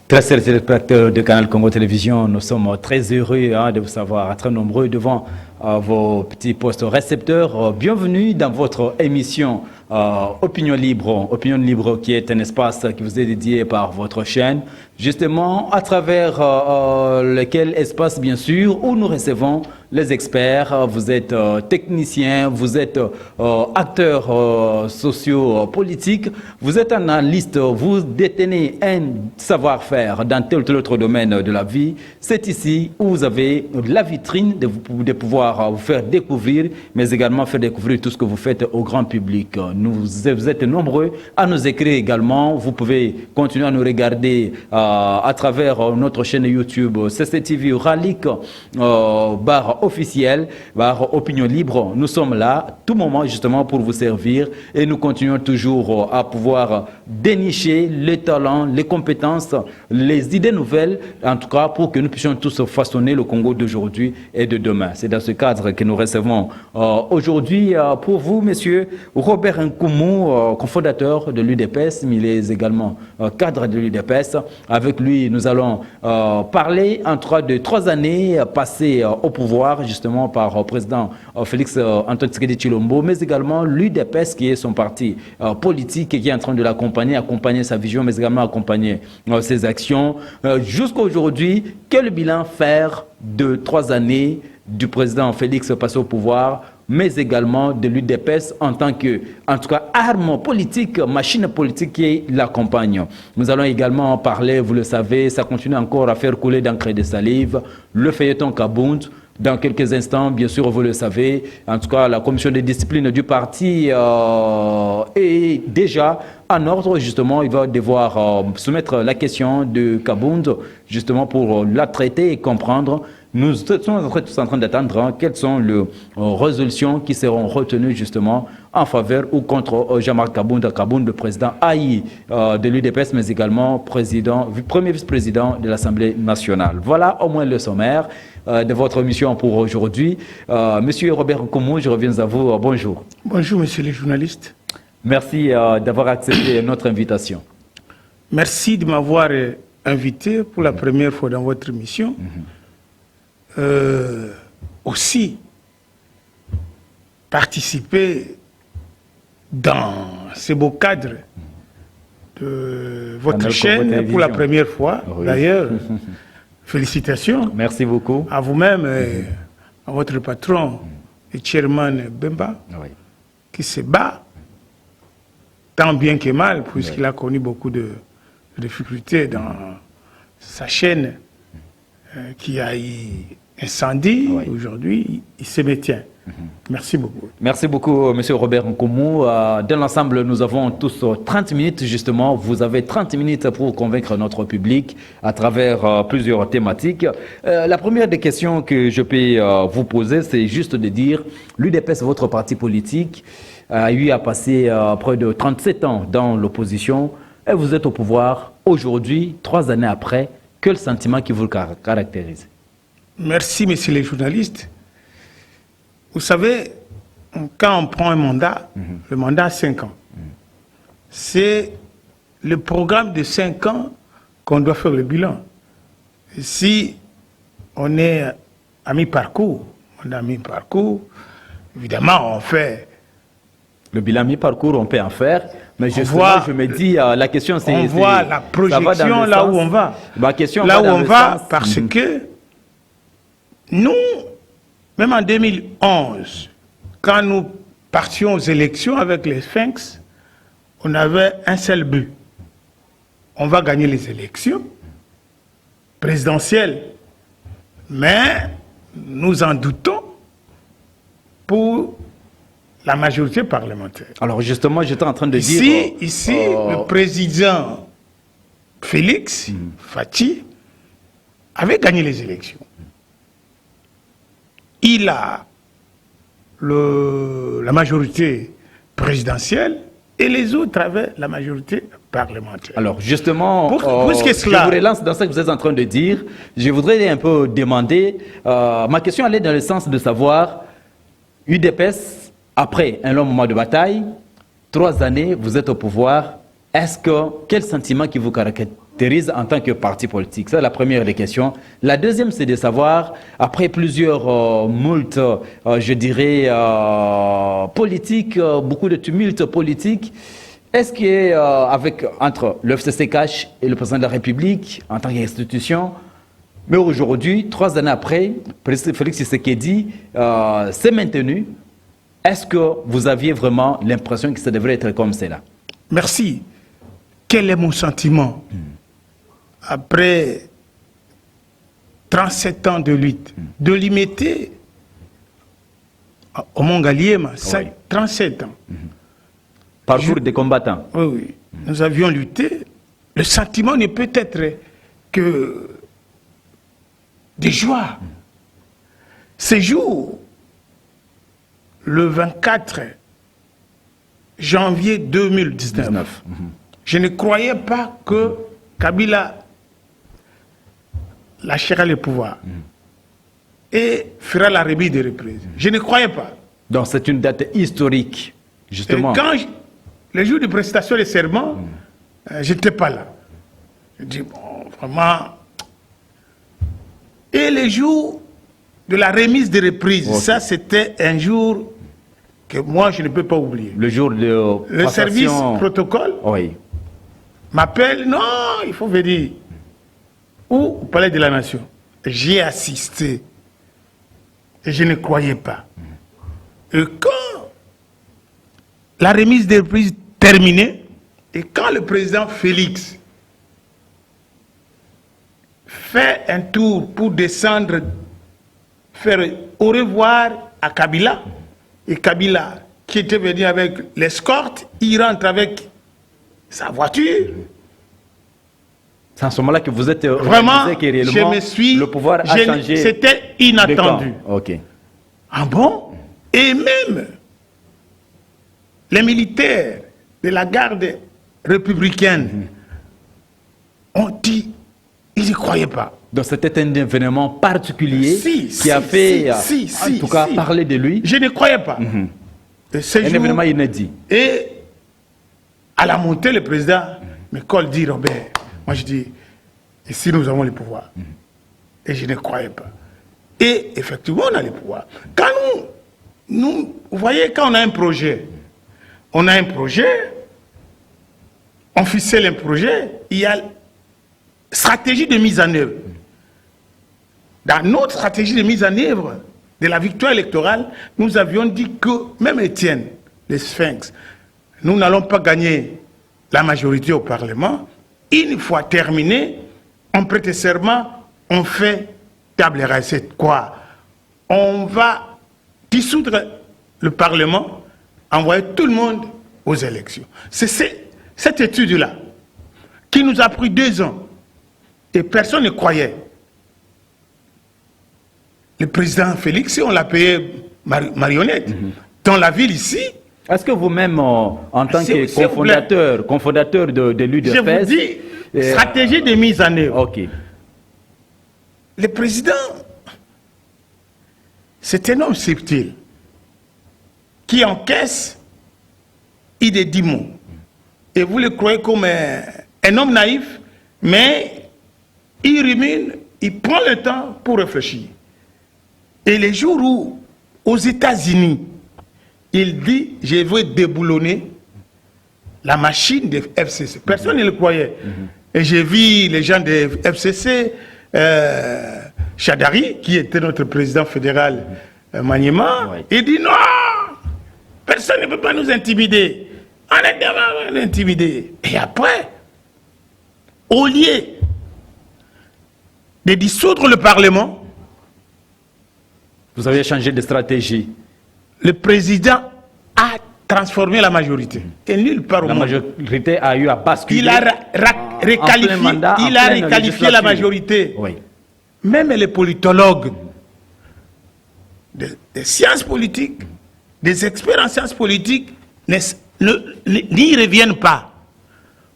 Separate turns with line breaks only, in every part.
Très chers téléspectateurs de Canal Congo Télévision, nous sommes très heureux de vous savoir, très nombreux devant vos petits postes récepteurs. Bienvenue dans votre émission Opinion Libre. Opinion Libre qui est un espace qui vous est dédié par votre chaîne, justement à travers lequel espace bien sûr où nous recevons les experts. Vous êtes technicien, vous êtes acteur socio-politique, vous êtes analyste, vous détenez un savoir-faire dans tel ou tel autre domaine de la vie. C'est ici où vous avez la vitrine de pouvoir vous faire découvrir, mais également faire découvrir tout ce que vous faites au grand public. Vous êtes nombreux à nous écrire également. Vous pouvez continuer à nous regarder à travers notre chaîne YouTube CCTV Ralik officiel, Opinion Libre. Nous sommes là tout moment justement pour vous servir et nous continuons toujours à pouvoir dénicher les talents, les compétences, les idées nouvelles, en tout cas pour que nous puissions tous façonner le Congo d'aujourd'hui et de demain. C'est dans ce cadre que nous recevons aujourd'hui pour vous, monsieur Robert Nkoumou, cofondateur de l'UDPS, mais il est également cadre de l'UDPS. Avec lui, nous allons parler en tout cas de 3 années passées au pouvoir, justement par le président Félix Antoine Tshisekedi Tshilombo, mais également l'UDPS qui est son parti politique et qui est en train de l'accompagner, accompagner sa vision, mais également accompagner ses actions. Jusqu'à aujourd'hui, quel bilan faire de 3 années du président Félix passé au pouvoir, mais également de l'UDPS en tant que, en tout cas, arme politique, machine politique qui l'accompagne. Nous allons également parler, vous le savez, ça continue encore à faire couler d'encre et de salive, le feuilleton Kabound. Dans quelques instants, bien sûr, vous le savez, en tout cas, la commission de discipline du parti est déjà en ordre, justement. Il va devoir soumettre la question de Kabound, justement, pour la traiter et comprendre. Nous sommes tous en train d'attendre quelles sont les résolutions qui seront retenues, justement, en faveur ou contre Jean-Marc Kabound, le président haï de l'UDPS, mais également premier vice-président de l'Assemblée nationale. Voilà au moins le sommaire de votre émission pour aujourd'hui. Monsieur Robert Nkoumou, je reviens à vous. Bonjour.
Bonjour, monsieur le journaliste.
Merci d'avoir accepté notre invitation.
Merci de m'avoir invité pour la première fois dans votre émission. Aussi, participer dans ce beau cadre de votre chaîne pour la première fois. Oui. D'ailleurs, félicitations.
Merci beaucoup.
À vous-même, à votre patron, le chairman Bemba, oui, qui se bat tant bien que mal, puisqu'il a connu beaucoup de difficultés dans sa chaîne qui a eu incendie. Oui. Aujourd'hui, il se maintient. Merci beaucoup.
Merci beaucoup, monsieur Robert Nkoumou. Dans l'ensemble, nous avons tous 30 minutes, justement. Vous avez 30 minutes pour convaincre notre public à travers plusieurs thématiques. La première des questions que je peux vous poser, c'est juste de dire, l'UDPS, votre parti politique, a eu à passer près de 37 ans dans l'opposition et vous êtes au pouvoir aujourd'hui, 3 années après. Quel sentiment qui vous caractérise?
Merci, messieurs les journalistes. Vous savez, quand on prend un mandat, le mandat a 5 ans. C'est le programme de 5 ans qu'on doit faire le bilan. Et si on est à mi-parcours, évidemment, on fait...
Le bilan mi-parcours, on peut en faire. Mais justement, je me dis, la question c'est...
On voit la projection là où on va.
Ma question
là où on va, parce que nous, même en 2011, quand nous partions aux élections avec les Sphinx, on avait un seul but. On va gagner les élections présidentielles. Mais nous en doutons pour la majorité parlementaire.
Alors justement, j'étais en train de dire...
Ici, le président Félix Faty avait gagné les élections. Il a la majorité présidentielle et les autres avaient la majorité parlementaire.
Alors justement,
puisque
je vous relance dans ce que vous êtes en train de dire. Je voudrais un peu demander, ma question allait dans le sens de savoir, UDPS, après un long moment de bataille, 3 années, vous êtes au pouvoir, quel sentiment qui vous caractérise en tant que parti politique? C'est la première des questions. La deuxième, c'est de savoir, après plusieurs moultes, je dirais, politiques, beaucoup de tumultes politiques, est-ce qu'avec entre le FCC-Cash et le président de la République, en tant qu'institution, mais aujourd'hui, 3 années après, Félix Tshisekedi s'est maintenu. Est-ce que vous aviez vraiment l'impression que ça devrait être comme cela?
Merci. Quel est mon sentiment après 37 ans de lutte, de limiter au Mongaliema, 37 ans.
Parcours des combattants.
Oui, oui. Nous avions lutté. Le sentiment ne peut être que de joie. Ce jour, le 24 janvier 2019, je ne croyais pas que Kabila lâchera le pouvoir et fera la remise des reprises. Je ne croyais pas.
Donc c'est une date historique, justement.
Et quand le jour de prestation de serment, je n'étais pas là. Je dis, bon, vraiment. Et le jour de la remise des reprises, ça c'était un jour que moi je ne peux pas oublier.
Le jour de
le service protocole m'appelle, non, il faut venir. Ou au Palais de la Nation. J'ai assisté. Et je ne croyais pas. Et quand la remise des reprises terminée, et quand le président Félix fait un tour pour descendre, faire au revoir à Kabila, et Kabila, qui était venu avec l'escorte, il rentre avec sa voiture.
C'est à ce moment-là que vous êtes
vraiment, que je me suis,
le pouvoir a changé.
C'était inattendu.
Ok.
Ah bon? Et même les militaires de la garde républicaine ont dit, ils n'y croyaient pas.
Donc c'était un événement particulier qui a fait, en tout cas, parler de lui.
Je ne croyais pas.
Un événement inédit.
Et à la montée, le président me colle, dit, Robert, moi je dis, ici nous avons le pouvoir. Et je ne croyais pas. Et effectivement, on a le pouvoir. Quand vous voyez, quand on a un projet, on ficelle un projet, il y a stratégie de mise en œuvre. Dans notre stratégie de mise en œuvre de la victoire électorale, nous avions dit que, même Étienne, les Sphinx, nous n'allons pas gagner la majorité au Parlement. Une fois terminé, on prête serment, on fait table rase. Quoi? On va dissoudre le Parlement, envoyer tout le monde aux élections. C'est cette étude-là qui nous a pris 2 ans et personne ne croyait. Le président Félix, on l'a payé marionnette. Dans la ville ici.
Est-ce que vous-même, en tant que cofondateur de l'UDFS...
Je vous dis, stratégie de mise en œuvre.
Ok.
Le président, c'est un homme subtil qui encaisse, il dit 10 mots. Et vous le croyez comme un homme naïf, mais il rumine, il prend le temps pour réfléchir. Et les jours où, aux États-Unis, il dit, je vais déboulonner la machine de FCC. Personne ne le croyait. Et j'ai vu les gens de FCC, Chadari, qui était notre président fédéral Maniema, il dit non, personne ne peut pas nous intimider. On est devant intimider. Et après, au lieu de dissoudre le Parlement,
vous avez changé de stratégie.
Le président a transformé la majorité. Et nulle part au monde.
La majorité a eu à basculer.
Il a requalifié la majorité.
Oui.
Même les politologues des sciences politiques, des experts en sciences politiques, n'y reviennent pas.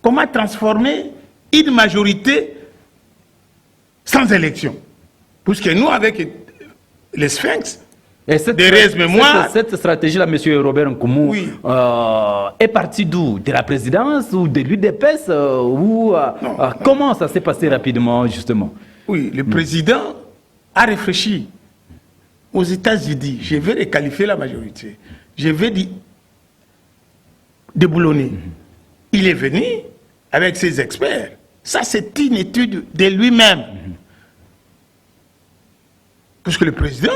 Comment transformer une majorité sans élection? Puisque nous, avec les Sphinx,
Cette stratégie-là, M. Robert Nkoumou,
oui.
Est partie d'où? De la présidence ou de l'UDPS comment ça s'est passé rapidement, justement?
Oui, le président a réfléchi. Aux États-Unis, je vais requalifier la majorité. Je vais déboulonner. Il est venu avec ses experts. Ça, c'est une étude de lui-même. Puisque le président,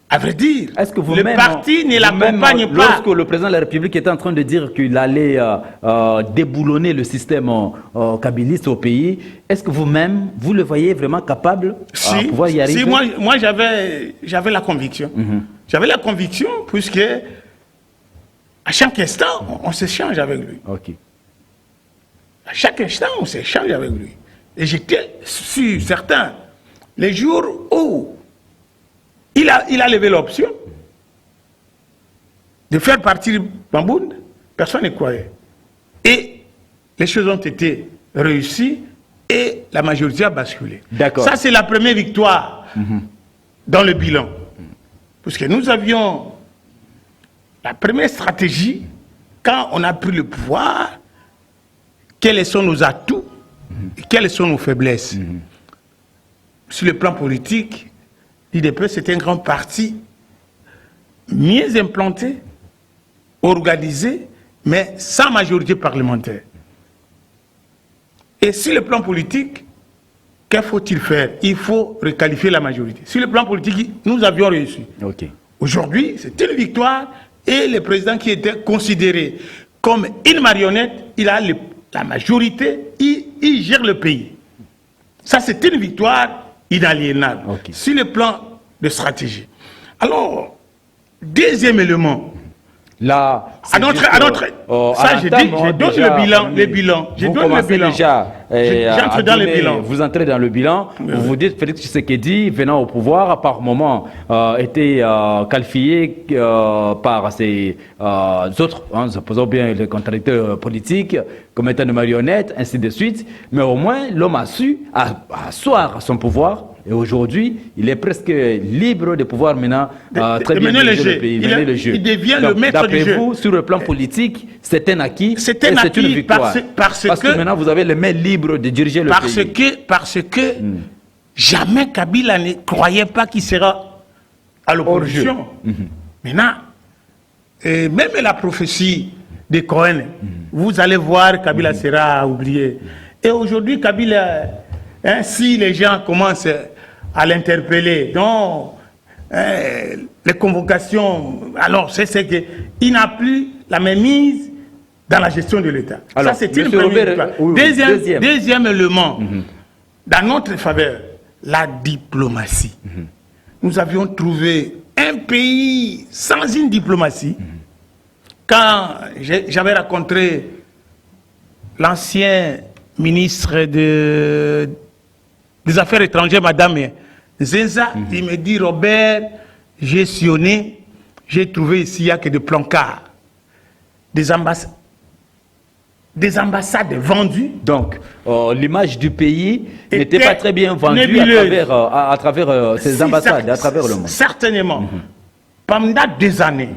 à vrai dire, le parti ne l'accompagne pas.
Lorsque le président de la République était en train de dire qu'il allait déboulonner le système kabiliste au pays, est-ce que vous-même, vous le voyez vraiment capable de pouvoir y arriver?
Si, moi j'avais la conviction. J'avais la conviction puisque à chaque instant, on s'échange avec lui.
Okay.
À chaque instant, on s'échange avec lui. Et j'étais sûr, certain, les jours où il a levé l'option de faire partir Bambound, personne ne croyait. Et les choses ont été réussies et la majorité a basculé. Ça, c'est la première victoire dans le bilan. Parce que nous avions la première stratégie, quand on a pris le pouvoir, quels sont nos atouts et quelles sont nos faiblesses. Sur le plan politique, l'IDP, c'est un grand parti mieux implanté, organisé, mais sans majorité parlementaire. Et sur le plan politique, que faut-il faire? Il faut requalifier la majorité. Sur le plan politique, nous avions réussi. Aujourd'hui, c'est une victoire et le président qui était considéré comme une marionnette, il a la majorité, il gère le pays. Ça, c'est une victoire inaliénable sur le plan de stratégie. Alors, deuxième élément.
Là,
ça, je donne le bilan. Je donne le bilan.
J'entre dans le bilan. Vous entrez dans le bilan. Vous dites Félix Tshisekedi, venant au pouvoir, par moment, était qualifié par ses autres, supposons bien les contradicteurs politiques, comme étant une marionnette, ainsi de suite. Mais au moins, l'homme a su asseoir son pouvoir. Et aujourd'hui, il est presque libre de pouvoir maintenant très bien diriger le pays, mener le jeu.
Il devient le maître du jeu.
D'après vous, sur le plan politique, c'est un acquis. C'est une victoire. Parce que maintenant, vous avez les mains libres de diriger le pays.
Parce que jamais Kabila ne croyait pas qu'il sera à l'opposition. Maintenant, même la prophétie de Cohen, vous allez voir, Kabila sera oublié. Et aujourd'hui, Kabila, si les gens commencent à l'interpeller, donc les convocations, alors c'est qu'il n'a plus la mainmise dans la gestion de l'État. Ça, c'est une première. Deuxième élément, dans notre faveur, la diplomatie. Nous avions trouvé un pays sans une diplomatie. Quand j'avais rencontré l'ancien ministre des Affaires étrangères, Madame Zenza, il me dit, Robert, j'ai sillonné, j'ai trouvé ici, il n'y a que des plancards, des ambassades vendues.
Donc, l'image du pays n'était pas très bien vendue à travers ces ambassades, à travers le monde.
Certainement. Pendant des années,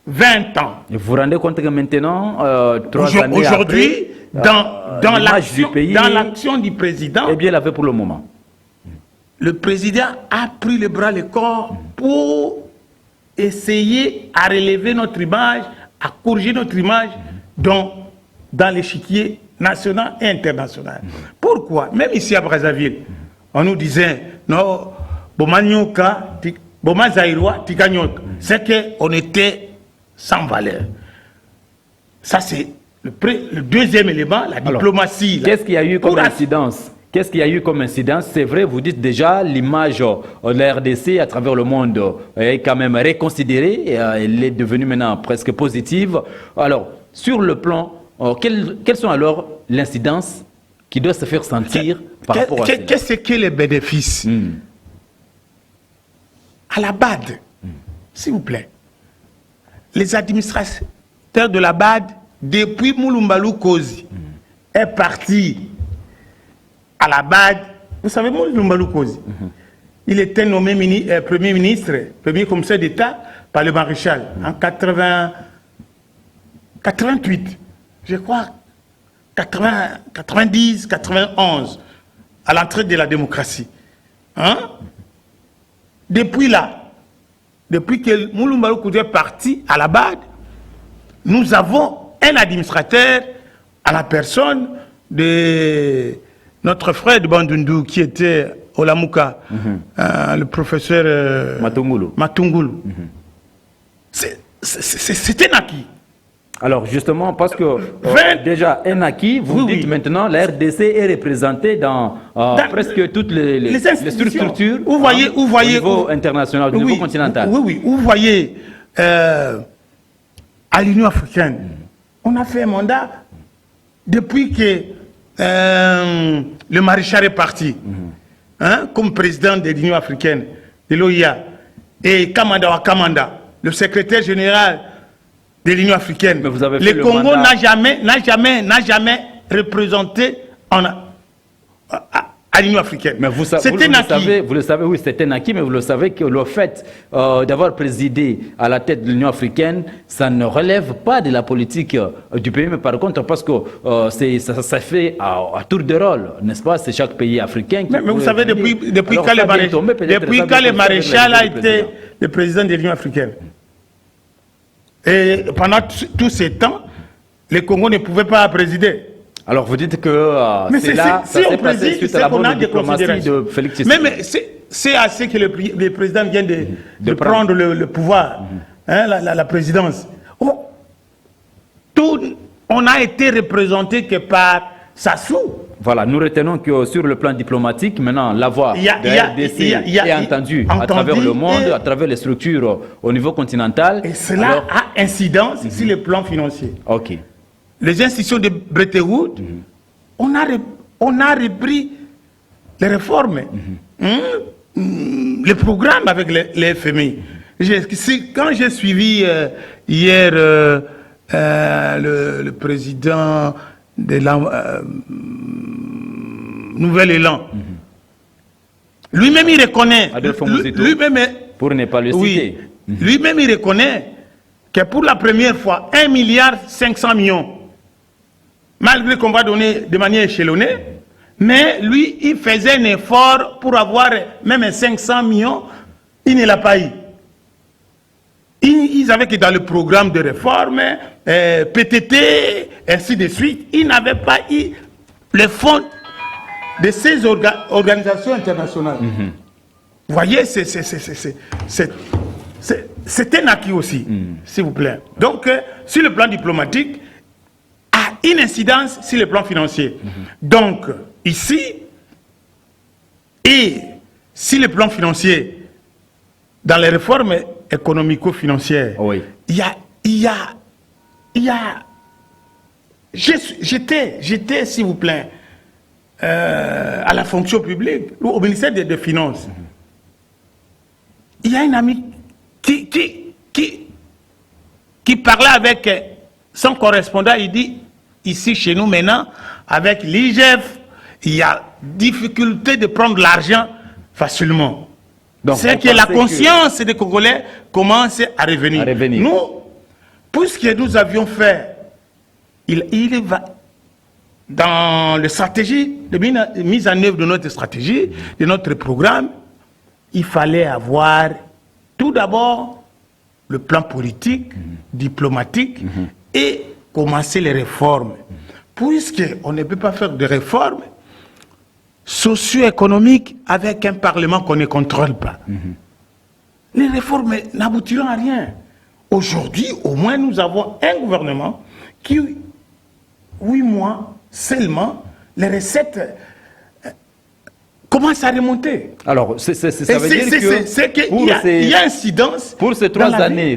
20 ans.
Et vous vous rendez compte que maintenant, 3 années
aujourd'hui,
après,
dans l'action du président,
eh bien, il avait pour le moment.
Le président a pris le bras le corps pour essayer à relever notre image, à corriger notre image dans l'échiquier national et international. Pourquoi? Même ici à Brazzaville, on nous disait, non, c'est qu'on était sans valeur. Ça, c'est le deuxième élément, la diplomatie.
Qu'est-ce qu'il y a eu comme incidence? Qu'est-ce qu'il y a eu comme incidence? C'est vrai, vous dites déjà, l'image de la RDC à travers le monde est quand même réconsidérée. Et, elle est devenue maintenant presque positive. Alors, sur le plan, quelles sont alors l'incidence qui doit se faire sentir par rapport à ça?
Qu'est-ce que les bénéfices? À la BAD, s'il vous plaît, les administrateurs de la BAD, depuis Moulumbalou Kozi, est parti à la BAD. Vous savez, Moulumbalou Kozi, il était nommé Premier ministre, Premier commissaire d'État par le maréchal en 88, je crois, 90, 91, à l'entrée de la démocratie. Hein? Depuis là, depuis que Mouloumba Loukouté est parti à la BAD, nous avons un administrateur à la personne de notre frère de Bandundu qui était Olamouka, le professeur Matungulu. C'était un acquis.
Alors justement, parce que déjà un acquis, vous dites maintenant la RDC est représentée dans presque toutes les structures
vous voyez,
au niveau international, au niveau continental.
Oui, vous voyez, à l'Union africaine, on a fait un mandat depuis que le maréchal est parti, comme président de l'Union africaine, de l'OIA, et Kamanda Wakamanda, le secrétaire général de l'Union africaine. Le Congo n'a jamais représenté à l'Union africaine.
Mais vous le savez, oui, c'est un acquis, mais vous le savez que le fait d'avoir présidé à la tête de l'Union africaine, ça ne relève pas de la politique du pays, mais par contre, parce que ça fait à tour de rôle, n'est-ce pas? C'est chaque pays africain qui...
Mais vous savez, depuis quand le maréchal a été le président de l'Union africaine, et pendant tous ces temps, le Congo ne pouvait pas présider.
Alors vous dites que c'est là, ça s'est passé suite à la bonne diplomatie de Félix Tshisekedi.
Mais c'est assez que le président vient de prendre le pouvoir, la présidence. On a été représenté que par Sassou.
Voilà, nous retenons que sur le plan diplomatique, maintenant, la voix de RDC est entendue à travers le monde, à travers les structures au niveau continental.
Et cela a incidence sur le plan financier.
Ok.
Les institutions de Bretton Woods, on a repris les réformes, les programmes avec les FMI. Quand j'ai suivi hier le président de la Nouvel Élan, lui-même il reconnaît,
pour ne pas le citer,
lui-même il reconnaît que pour la première fois, 1,5 milliard, malgré qu'on va donner de manière échelonnée, mais lui, il faisait un effort pour avoir même 500 millions, il ne l'a pas eu. Ils avaient que dans le programme de réforme, PTT, ainsi de suite, ils n'avaient pas eu les fonds de ces organisations internationales. Vous voyez, c'est un acquis aussi, s'il vous plaît. Donc, sur le plan diplomatique, a une incidence sur le plan financier. Donc, ici, et sur le plan financier, dans les réformes économico-financières, j'étais, s'il vous plaît, à la fonction publique, au ministère des Finances. Il y a un ami qui parlait avec son correspondant, il dit, ici chez nous maintenant, avec l'IGF, il y a difficulté de prendre l'argent facilement. C'est que la conscience des Congolais commence à revenir. Nous, puisque nous avions fait, il va dans la stratégie, de mise en œuvre de notre stratégie, de notre programme, il fallait avoir tout d'abord le plan politique, diplomatique, et commencer les réformes. Puisqu'on ne peut pas faire de réformes socio-économiques avec un Parlement qu'on ne contrôle pas. Les réformes n'aboutiront à rien. Aujourd'hui, au moins, nous avons un gouvernement qui, 8 mois seulement, les recettes commencent à remonter.
Alors, ça veut dire
qu'il y a incidence.
Pour ces 3 années,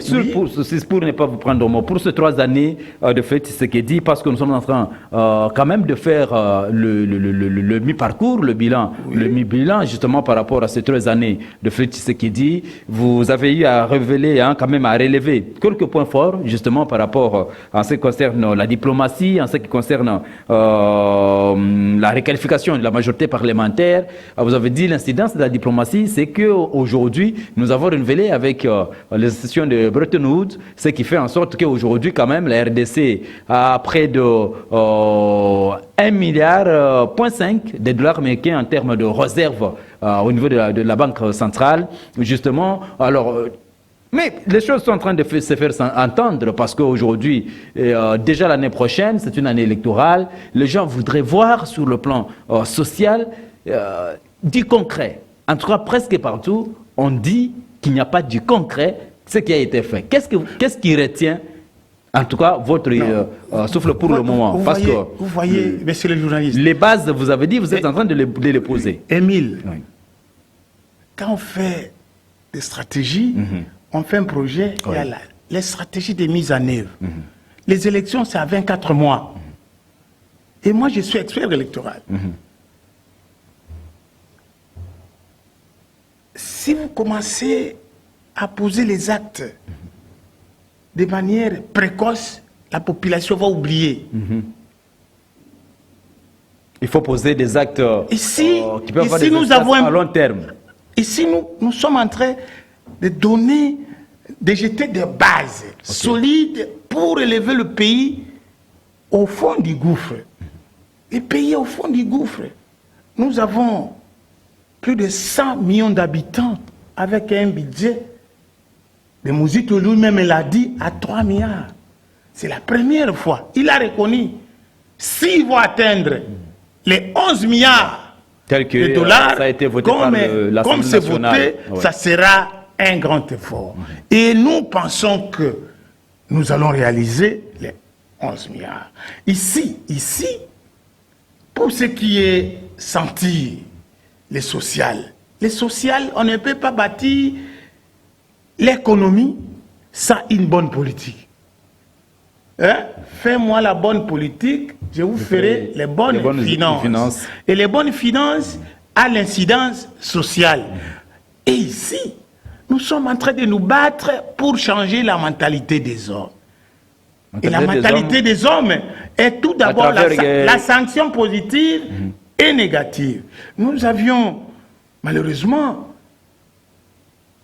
pour ne pas vous prendre au mot, pour ces 3 années de fait, c'est ce qui est dit, parce que nous sommes en train quand même de faire le mi-parcours, le mi-bilan, justement par rapport à ces 3 années de fait, ce qui est dit, vous avez eu à révéler, quand même à relever quelques points forts, justement par rapport à ce qui concerne la diplomatie, en ce qui concerne la requalification de la majorité parlementaire, vous avez dit l'incidence de la diplomatie, c'est qu'aujourd'hui, nous avons renouvelé avec les institutions de Bretton Woods, ce qui fait en sorte qu'aujourd'hui, quand même, la RDC a près de 1,5 milliard de dollars américains en termes de réserves au niveau de la Banque centrale. Justement, alors... mais les choses sont en train de se faire entendre parce qu'aujourd'hui, déjà l'année prochaine, c'est une année électorale. Les gens voudraient voir sur le plan social du concret. En tout cas, presque partout, on dit qu'il n'y a pas du concret, ce qui a été fait. Qu'est-ce qui retient, en tout cas, votre souffle pour le moment?
Vous voyez, monsieur le journaliste.
Les bases, vous avez dit, vous êtes en train de les poser.
Émile,
oui.
Quand on fait des stratégies, on fait un projet, il y a les stratégies de mise en œuvre. Les élections, c'est à 24 mois. Et moi, je suis expert électoral. Si vous commencez à poser les actes de manière précoce, la population va oublier.
Il faut poser des actes qui peuvent avoir des
nous avons
à long terme.
Ici, nous sommes en train de donner, de jeter des bases solides pour élever le pays au fond du gouffre. Le pays au fond du gouffre. Nous avons plus de 100 millions d'habitants avec un budget, de Mouzito lui-même l'a dit, à 3 milliards. C'est la première fois. Il a reconnu. S'ils vont atteindre les 11 milliards de dollars,
ça a été voté
comme c'est voté, ça sera un grand effort. Et nous pensons que nous allons réaliser les 11 milliards. Ici, pour ce qui est sentir les sociales, on ne peut pas bâtir l'économie sans une bonne politique. Fais-moi la bonne politique, je vous ferai les bonnes finances. Et les bonnes finances à l'incidence sociale. Et ici, nous sommes en train de nous battre pour changer la mentalité des hommes. Et la mentalité des hommes est tout d'abord la sanction positive et négative. Nous avions, malheureusement,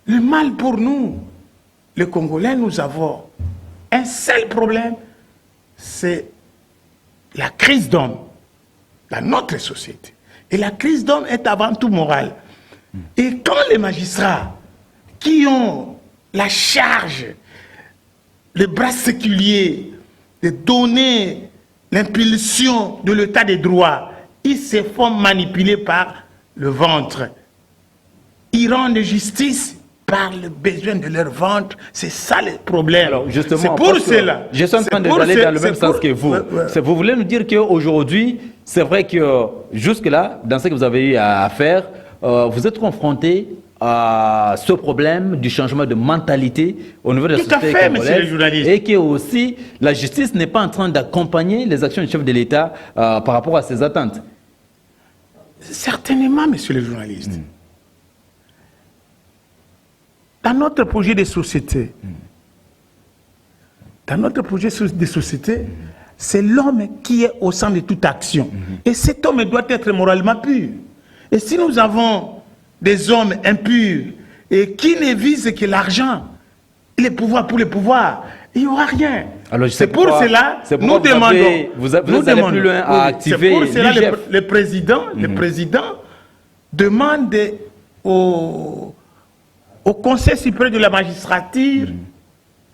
le mal pour nous. Les Congolais, nous avons un seul problème, c'est la crise d'homme dans notre société. Et la crise d'homme est avant tout morale. Et quand les magistrats qui ont la charge, le bras séculier de donner l'impulsion de l'état des droits, ils se font manipuler par le ventre. Ils rendent justice par le besoin de leur ventre. C'est ça le problème.
C'est pour cela. Je suis en train d'aller dans le même sens que vous. Vous voulez nous dire qu'aujourd'hui, c'est vrai que jusque-là, dans ce que vous avez eu à faire, vous êtes confronté à ce problème du changement de mentalité au niveau de la société congolaise, et que aussi la justice n'est pas en train d'accompagner les actions du chef de l'État par rapport à ses attentes.
Certainement, monsieur le journaliste. Dans notre projet de société, c'est l'homme qui est au centre de toute action. Et cet homme doit être moralement pur. Et si nous avons des hommes impurs et qui ne visent que l'argent, les pouvoirs pour les pouvoirs, il n'y aura rien. C'est pour cela que nous demandons.
Vous allez plus loin à activer.
C'est pour cela que le président demande au Conseil supérieur de la magistrature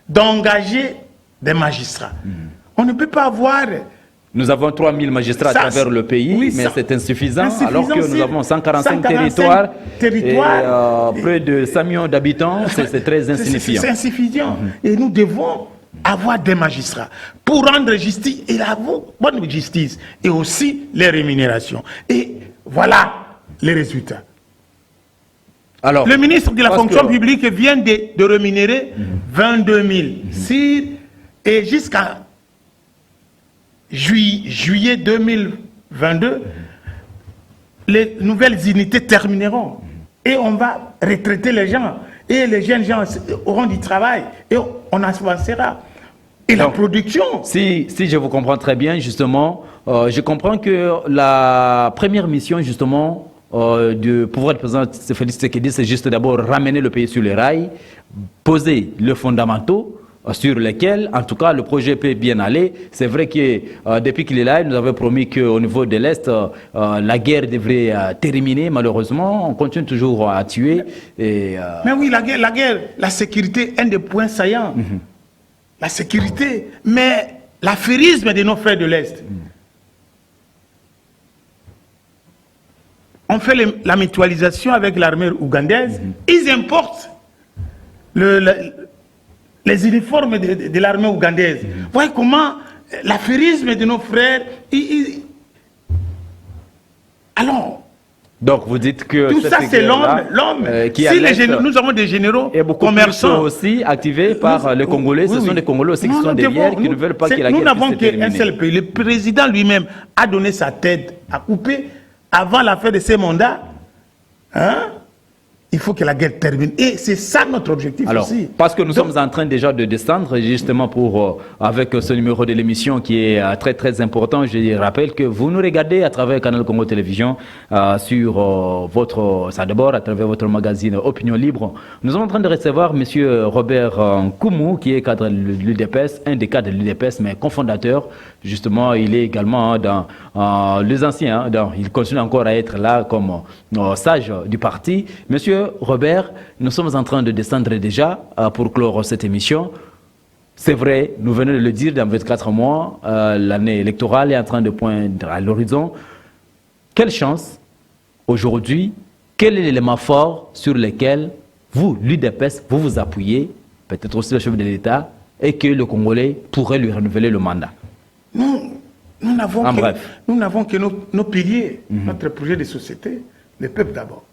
d'engager des magistrats. On ne peut pas avoir...
Nous avons 3000 magistrats à travers le pays, mais c'est insuffisant, alors que nous avons 145 territoires et près de 100 millions d'habitants, c'est très insignifiant.
C'est insuffisant. Et nous devons avoir des magistrats pour rendre justice, et la bonne justice, et aussi les rémunérations. Et voilà les résultats. Alors, le ministre de la fonction publique vient de rémunérer 22 000 et jusqu'à juillet 2022, les nouvelles unités termineront et on va retraiter les gens et les jeunes gens auront du travail et on avancera. Et donc, la production...
Si je vous comprends très bien, justement, je comprends que la première mission, justement, du pouvoir du président Félix Tshisekedi, c'est juste d'abord ramener le pays sur les rails, poser les fondamentaux sur lesquels, en tout cas, le projet peut bien aller. C'est vrai que depuis qu'il est là, il nous avait promis qu'au niveau de l'Est, la guerre devrait terminer. Malheureusement, on continue toujours à tuer. Et,
Mais oui, la guerre, la sécurité, un des points saillants. La sécurité, mais l'affairisme de nos frères de l'Est. On fait la mutualisation avec l'armée ougandaise. Ils importent les uniformes de l'armée ougandaise. Vous voyez comment l'affairisme de nos frères... Alors...
Donc vous dites que...
Tout ça, c'est l'homme. Si nous avons des généraux
et beaucoup commerçants aussi activés par les Congolais. Ce sont des Congolais aussi qui sont derrière, qui ne veulent pas que la guerre puisse se terminer. Nous n'avons qu'un seul pays.
Le président lui-même a donné sa tête à couper avant la fin de ses mandats. Hein? Il faut que la guerre termine. Et c'est ça notre objectif.
Alors,
aussi.
Parce que nous sommes en train déjà de descendre, justement, avec ce numéro de l'émission qui est très très important. Je rappelle que vous nous regardez à travers Canal Congo Télévision, sur d'abord à travers votre magazine Opinion Libre. Nous sommes en train de recevoir M. Robert Nkoumou, qui est cadre de l'UDPS, un des cadres de l'UDPS, mais cofondateur. Justement, il est également dans les anciens. Il continue encore à être là comme sage du parti. Monsieur Robert, nous sommes en train de descendre déjà pour clore cette émission. C'est vrai, nous venons de le dire, dans 24 mois, l'année électorale est en train de poindre à l'horizon. Quelle chance, aujourd'hui, quel est l'élément fort sur lequel vous, l'UDPS, vous vous appuyez, peut-être aussi le chef de l'État, et que le Congolais pourrait lui renouveler le mandat?
Nous n'avons que nos piliers, notre projet de société, le peuple d'abord.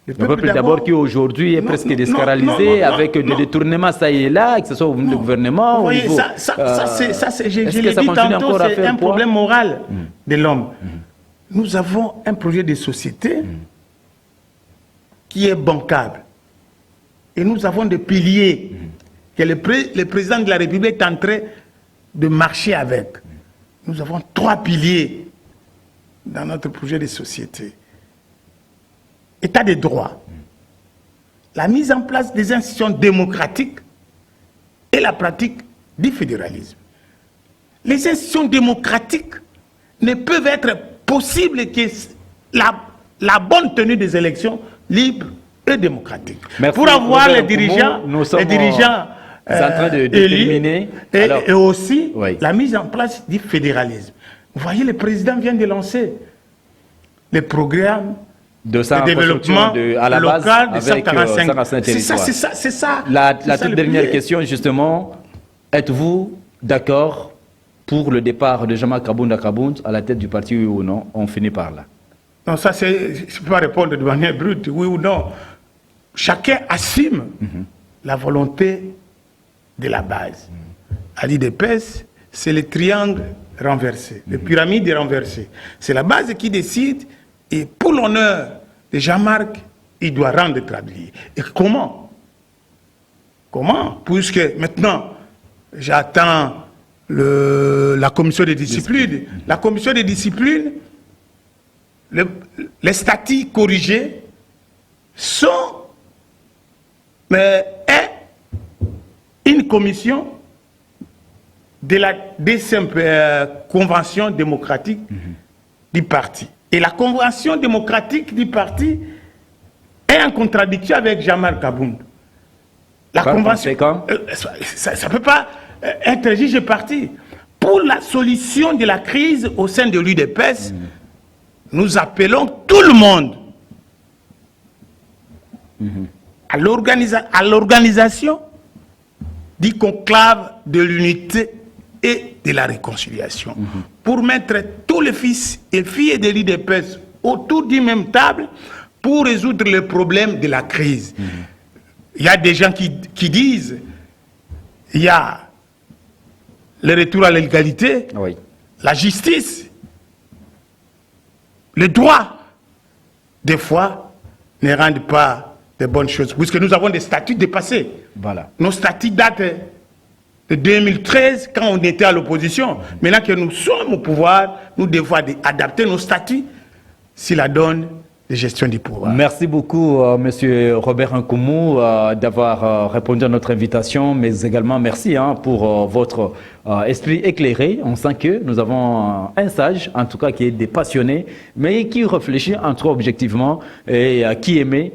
Le peuple d'abord qui aujourd'hui est presque désacralisé avec des détournements ça et là, que ce soit au niveau du gouvernement.
Vous voyez, je l'ai dit tantôt, c'est un problème moral de l'homme. Nous avons un projet de société qui est bancable. Et nous avons des piliers que le président de la République est en train de marcher avec. Nous avons 3 piliers dans notre projet de société. État de droit, la mise en place des institutions démocratiques et la pratique du fédéralisme. Les institutions démocratiques ne peuvent être possibles que la bonne tenue des élections libres et démocratiques.
Merci,
pour avoir
Robert,
les dirigeants
en train de déterminer
et aussi la mise en place du fédéralisme. Vous voyez, le président vient de lancer le programme de développement à la base local de 145 territoires. C'est ça.
La toute dernière question, justement, êtes-vous d'accord pour le départ de Jean-Marc Kabunda à la tête du parti, oui ou non? On finit par là.
Non, ça, je ne peux pas répondre de manière brute, oui ou non. Chacun assume la volonté de la base. À l'UDPS, c'est le triangle renversé, la pyramide renversée. C'est la base qui décide. Et pour l'honneur de Jean-Marc, il doit rendre le tablier. Et comment? Comment? Puisque maintenant, j'attends la commission de discipline. La commission de discipline, les statuts corrigés sont une commission de la deuxième convention démocratique du parti. Et la convention démocratique du parti est en contradiction avec Jean-Marc Kabunda. La convention, ça ne peut pas être juge parti. Pour la solution de la crise au sein de l'UDPS, nous appelons tout le monde à l'organisation du conclave de l'unité et de la réconciliation, pour mettre tous les fils et filles de l'UDPS autour d'une même table pour résoudre le problème de la crise. Il y a des gens qui disent il y a le retour à l'égalité, la justice, le droit, des fois, ne rendent pas de bonnes choses, puisque nous avons des statuts dépassés.
Voilà.
Nos statuts datent de 2013, quand on était à l'opposition. Maintenant que nous sommes au pouvoir, nous devons adapter nos statuts si la donne de gestion du pouvoir.
Merci beaucoup, Monsieur Robert Nkoumou, d'avoir répondu à notre invitation, mais également merci pour votre esprit éclairé. On sent que nous avons un sage, en tout cas qui est des passionnés, mais qui réfléchit entre eux objectivement et qui émet,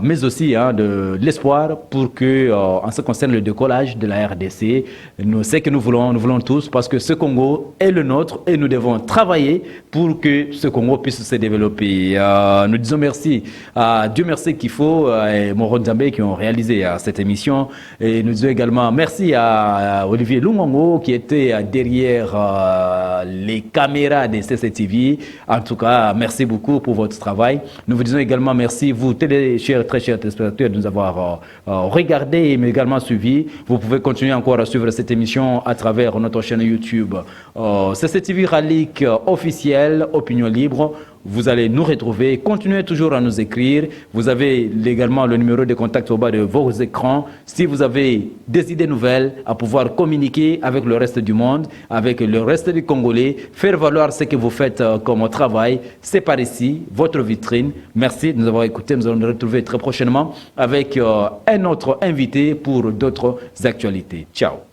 mais aussi de l'espoir pour que, en ce qui concerne le décollage de la RDC, c'est que nous voulons tous, parce que ce Congo est le nôtre et nous devons travailler pour que ce Congo puisse se développer. Nous disons merci à Dieu merci qu'il faut et Moro Nzambe qui ont réalisé cette émission. Et nous disons également merci à Olivier Lungongo qui était derrière les caméras de CCTV. En tout cas, merci beaucoup pour votre travail. Nous vous disons également merci, vous, très chers téléspectateurs, de nous avoir regardé mais également suivi. Vous pouvez continuer encore à suivre cette émission à travers notre chaîne YouTube CCTV Ralik officiel, Opinion Libre. Vous allez nous retrouver. Continuez toujours à nous écrire. Vous avez également le numéro de contact au bas de vos écrans. Si vous avez des idées nouvelles à pouvoir communiquer avec le reste du monde, avec le reste des Congolais, faire valoir ce que vous faites comme travail, c'est par ici, votre vitrine. Merci de nous avoir écoutés. Nous allons nous retrouver très prochainement avec un autre invité pour d'autres actualités. Ciao.